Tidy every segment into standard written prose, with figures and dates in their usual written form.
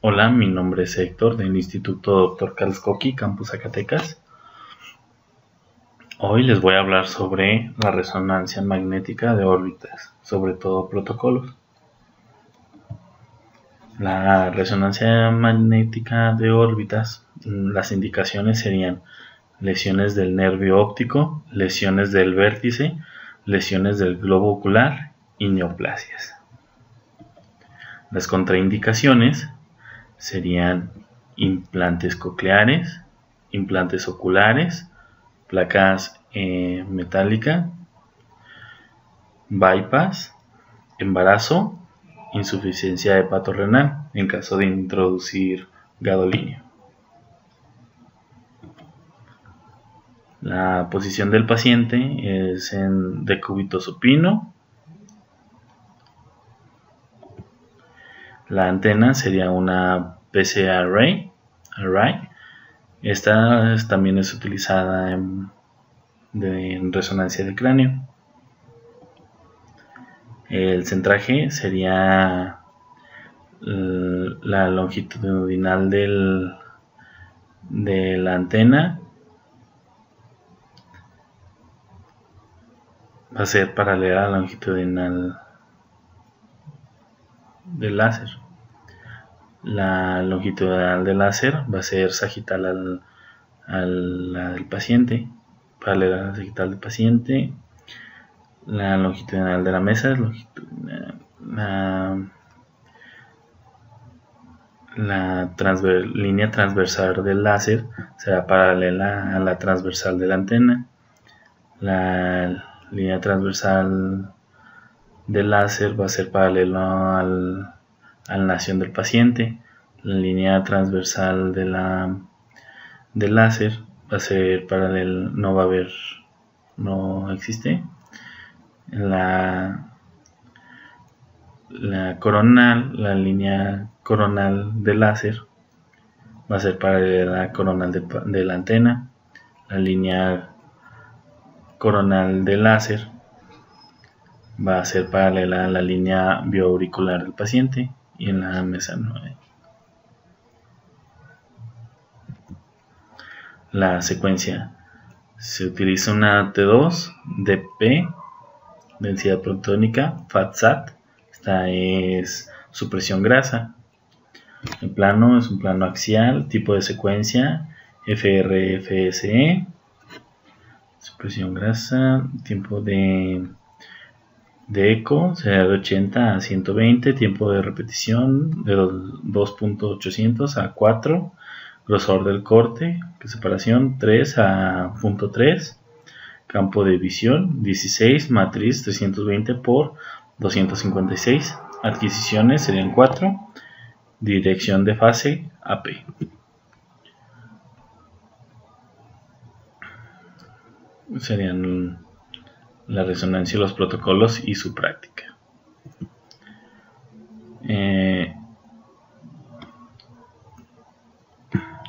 Hola, mi nombre es Héctor del Instituto Dr. Carlos Coqui, Campus Zacatecas. Hoy les voy a hablar sobre la resonancia magnética de órbitas, sobre todo protocolos. La resonancia magnética de órbitas, las indicaciones serían lesiones del nervio óptico, lesiones del vértice, lesiones del globo ocular y neoplasias. Las contraindicaciones serían implantes cocleares, implantes oculares, placas metálicas, bypass, embarazo, insuficiencia hepatorrenal en caso de introducir gadolinio. La posición del paciente es en decúbito supino. La antena sería una PCA array. Esta también es utilizada en resonancia del cráneo. El centraje sería la longitudinal de la antena. Va a ser paralela a la longitudinal del láser. La longitudinal del láser va a ser sagital a la del paciente, paralela a la sagital del paciente. La longitudinal de la mesa es longitudinal. La línea transversal del láser será paralela a la transversal de la antena. La línea transversal del láser va a ser paralelo a la nación del paciente. La línea transversal del láser va a ser paralela, no existe. La línea coronal del láser va a ser paralela a la coronal de la antena. La línea coronal del láser va a ser paralela a la línea bioauricular del paciente, y en la mesa 9. La secuencia: se utiliza una T2 DP, densidad protónica, FAT-SAT. Esta es supresión grasa. El plano es un plano axial, tipo de secuencia FRFSE. Supresión grasa, tiempo de eco será de 80 a 120, tiempo de repetición de 2.800 a 4, grosor del corte, separación 3 a 0.3, campo de visión 16, matriz 320 por 256, adquisiciones serían 4, dirección de fase AP. Serían la resonancia y los protocolos y su práctica.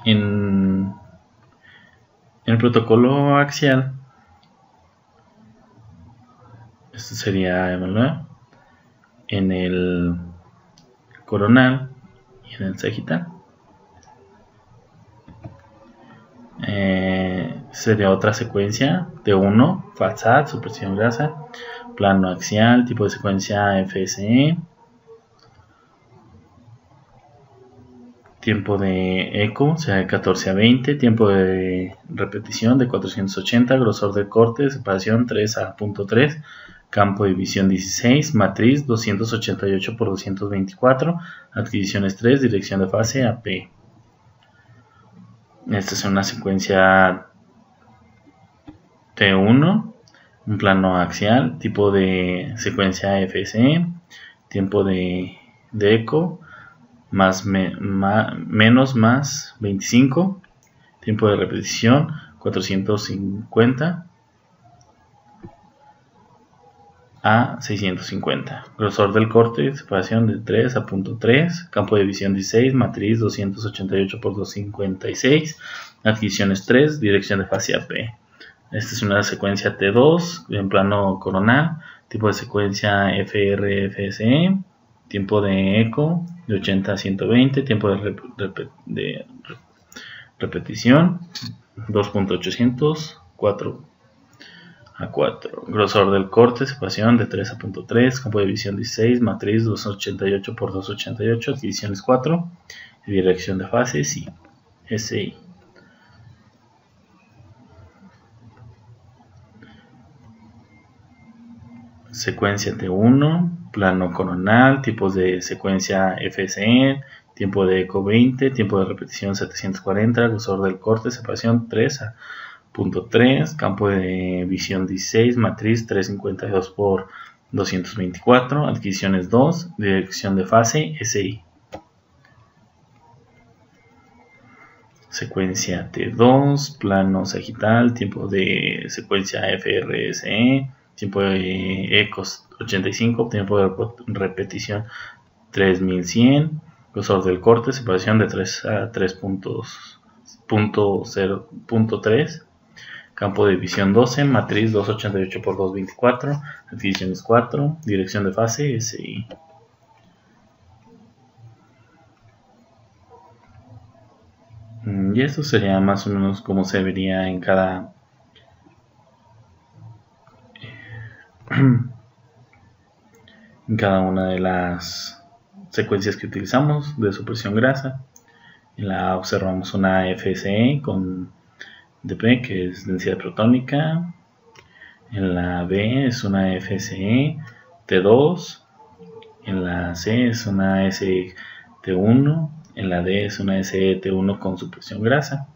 En el protocolo axial, esto sería en el coronal y en el sagital. Sería otra secuencia de 1, FAT-SAT, supresión grasa, plano axial, tipo de secuencia FSE, tiempo de eco será de 14 a 20, tiempo de repetición de 480, grosor de corte, separación 3 a 0.3, campo de visión 16, matriz 288 por 224, adquisiciones 3, dirección de fase AP. Esta es una secuencia T1, un plano axial, tipo de secuencia FSE, tiempo de eco menos más 25, tiempo de repetición 450 a 650, grosor del corte, separación de 3 a 0.3, campo de visión 16, matriz 288 por 256, adquisiciones 3, dirección de fase AP. Esta es una secuencia T2 en plano coronal, tipo de secuencia FRFSE, tiempo de eco de 80 a 120, tiempo de repetición 2.800, 4 a 4, grosor del corte, separación de 3 a 0.3, campo de visión 16, matriz 288 por 288, divisiones 4, y dirección de fase sí, SI. Secuencia T1, plano coronal, tipos de secuencia FSE, tiempo de eco 20, tiempo de repetición 740, grosor del corte, separación 3 a 0.3, campo de visión 16, matriz 352 por 224, adquisiciones 2, dirección de fase SI. Secuencia T2, plano sagital, tiempo de secuencia FRSE, tiempo de ecos 85, tiempo de repetición 3100, grosor del corte, separación de 3 a 3.0.3, campo de visión 12, matriz 288 por 224, adquisiciones 4, dirección de fase SI. Y esto sería más o menos como se vería en cada una de las secuencias que utilizamos de supresión grasa. En la A observamos una FSE con dP, que es densidad protónica. En la B es una FSE T2. En la C es una ST1. En la D es una ST1 con supresión grasa.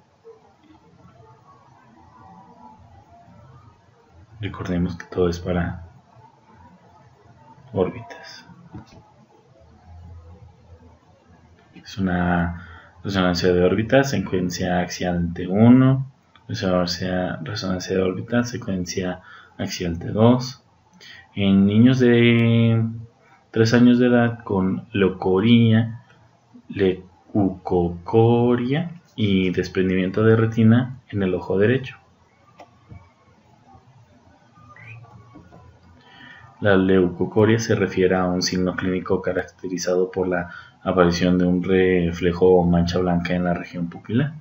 Recordemos que todo es para órbitas. Es una resonancia de órbitas, secuencia axial T1, resonancia de órbitas, secuencia axial T2. En niños de 3 años de edad con leucocoria y desprendimiento de retina en el ojo derecho. La leucocoria se refiere a un signo clínico caracterizado por la aparición de un reflejo o mancha blanca en la región pupilar.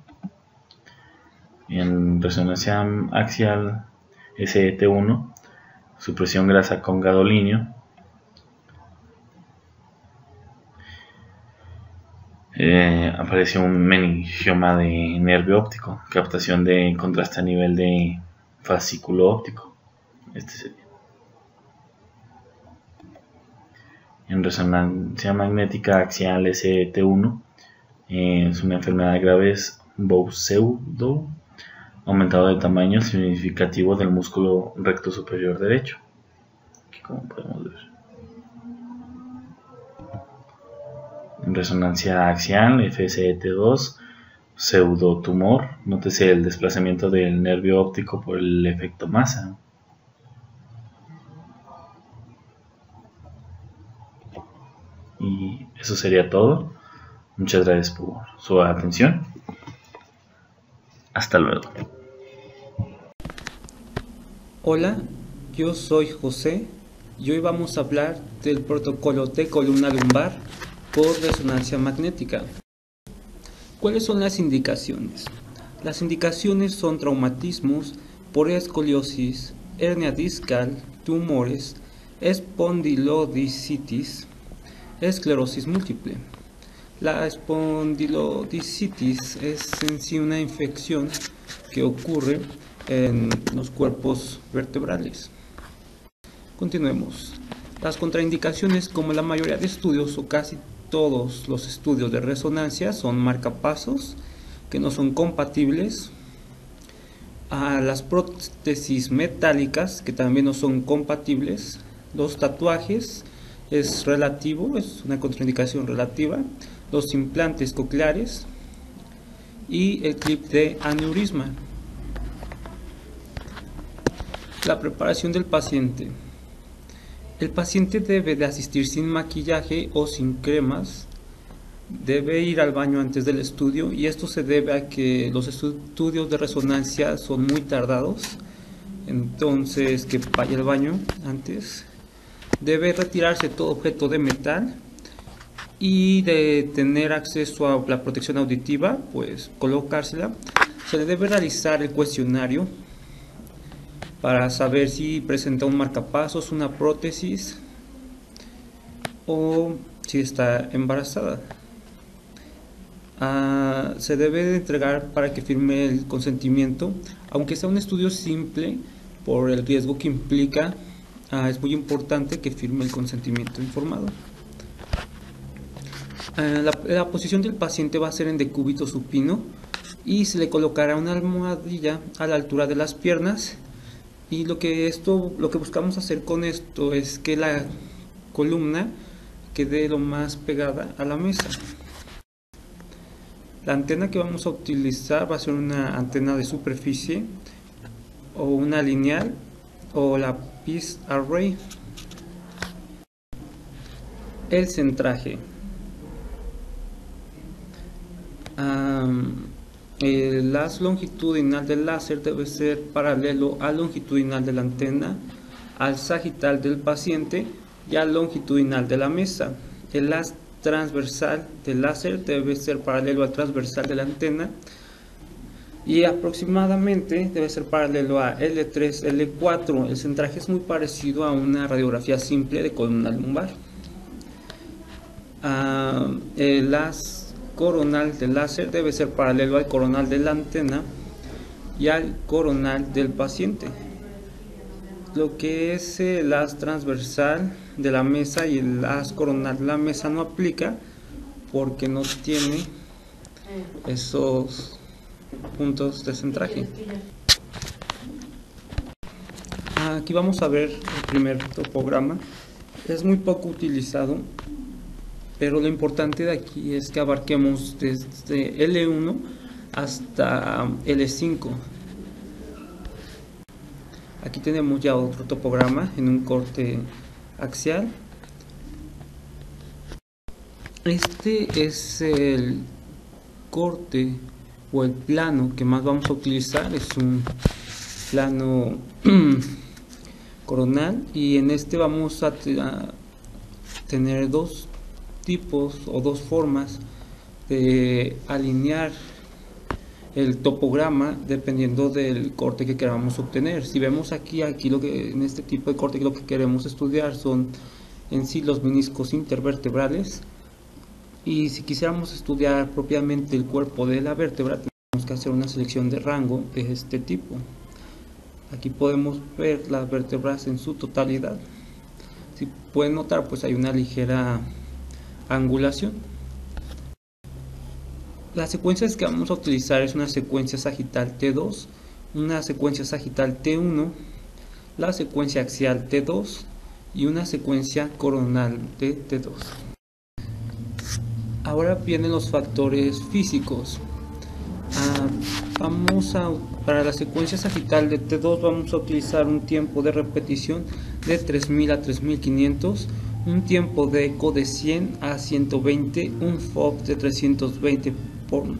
En resonancia axial SET1, supresión grasa con gadolinio, aparece un meningioma de nervio óptico, captación de contraste a nivel de fascículo óptico. Este sería. En resonancia magnética axial SET1, es una enfermedad grave, es Bow-Pseudo, aumentado de tamaño significativo del músculo recto superior derecho. Aquí como podemos ver. En resonancia axial FSET2, pseudotumor, nótese el desplazamiento del nervio óptico por el efecto masa. Y eso sería todo. Muchas gracias por su atención. Hasta luego. Hola, yo soy José y hoy vamos a hablar del protocolo de columna lumbar por resonancia magnética. ¿Cuáles son las indicaciones? Las indicaciones son traumatismos por escoliosis, hernia discal, tumores, espondilodicitis, esclerosis múltiple. La espondilodicitis es en sí una infección que ocurre en los cuerpos vertebrales. Continuemos. Las contraindicaciones, como la mayoría de estudios o casi todos los estudios de resonancia, son marcapasos que no son compatibles, a las prótesis metálicas que también no son compatibles, los tatuajes es relativo, es una contraindicación relativa, los implantes cocleares y el clip de aneurisma. La preparación del paciente. El paciente debe de asistir sin maquillaje o sin cremas, debe ir al baño antes del estudio, y esto se debe a que los estudios de resonancia son muy tardados, entonces que vaya al baño antes. Debe retirarse todo objeto de metal, y de tener acceso a la protección auditiva, pues colocársela. Se le debe realizar el cuestionario para saber si presenta un marcapasos, una prótesis o si está embarazada. Se debe de entregar para que firme el consentimiento, aunque sea un estudio simple, por el riesgo que implica. Es muy importante que firme el consentimiento informado. La posición del paciente va a ser en decúbito supino y se le colocará una almohadilla a la altura de las piernas, y lo que buscamos hacer con esto es que la columna quede lo más pegada a la mesa. La antena que vamos a utilizar va a ser una antena de superficie o una lineal o la Phased Array. El centraje. El haz longitudinal del láser debe ser paralelo al longitudinal de la antena, al sagital del paciente y al longitudinal de la mesa. El haz transversal del láser debe ser paralelo al transversal de la antena y aproximadamente debe ser paralelo a L3, L4. El centraje es muy parecido a una radiografía simple de columna lumbar. El haz coronal del láser debe ser paralelo al coronal de la antena y al coronal del paciente. Lo que es el haz transversal de la mesa y el haz coronal de la mesa no aplica porque no tiene esos puntos de centraje. Aquí vamos a ver el primer topograma. Es muy poco utilizado, pero lo importante de aquí es que abarquemos desde L1 hasta L5. Aquí tenemos ya otro topograma en un corte axial. Este es el corte o el plano que más vamos a utilizar. Es un plano coronal, y en este vamos a tener dos tipos o dos formas de alinear el topograma dependiendo del corte que queramos obtener. Si vemos aquí en este tipo de corte, lo que queremos estudiar son en sí los meniscos intervertebrales, y si quisiéramos estudiar propiamente el cuerpo de la vértebra, tenemos que hacer una selección de rango de este tipo. Aquí podemos ver las vértebras en su totalidad. Si pueden notar, pues hay una ligera angulación. Las secuencias que vamos a utilizar es una secuencia sagital T2, una secuencia sagital T1, la secuencia axial T2 y una secuencia coronal de T2. Ahora vienen los factores físicos. Para la secuencia sagital de T2 vamos a utilizar un tiempo de repetición de 3000 a 3500, un tiempo de eco de 100 a 120, un FOV de 320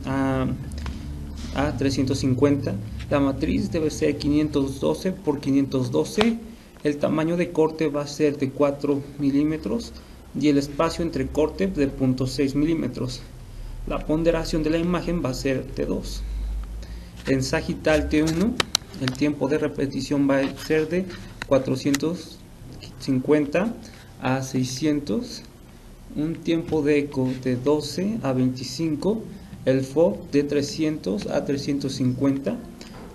a 350. La matriz debe ser 512 por 512. El tamaño de corte va a ser de 4 milímetros y el espacio entre corte de 0.6 milímetros. La ponderación de la imagen va a ser T2. En sagital T1 el tiempo de repetición va a ser de 450 a 600, un tiempo de eco de 12 a 25, el FOV de 300 a 350.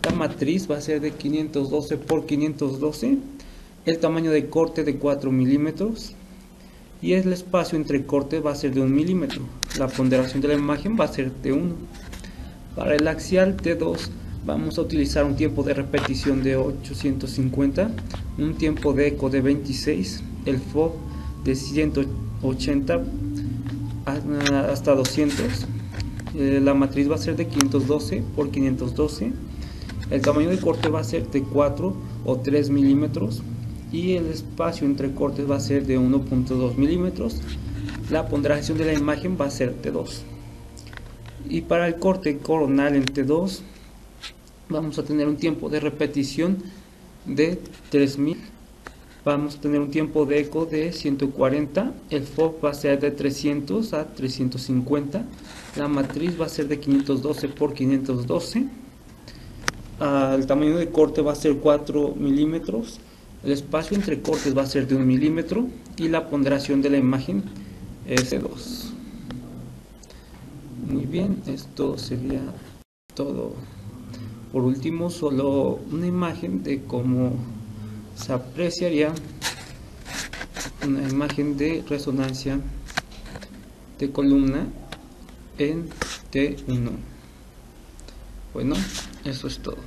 La matriz va a ser de 512 por 512, el tamaño de corte de 4 milímetros y el espacio entre cortes va a ser de 1 milímetro. La ponderación de la imagen va a ser T1. Para el axial T2 vamos a utilizar un tiempo de repetición de 850, un tiempo de eco de 26, el FOV de 180 hasta 200. La matriz va a ser de 512 por 512, el tamaño de corte va a ser de 4 o 3 milímetros y el espacio entre cortes va a ser de 1.2 milímetros. La ponderación de la imagen va a ser T2. Y para el corte coronal en T2 vamos a tener un tiempo de repetición de 3000 vamos a tener un tiempo de eco de 140, el FOV va a ser de 300 a 350, la matriz va a ser de 512 por 512, el tamaño de corte va a ser 4 milímetros, el espacio entre cortes va a ser de 1 milímetro y la ponderación de la imagen es de 2. Muy bien, esto sería todo. Por último, solo una imagen de cómo se apreciaría una imagen de resonancia de columna en T1. Bueno, eso es todo.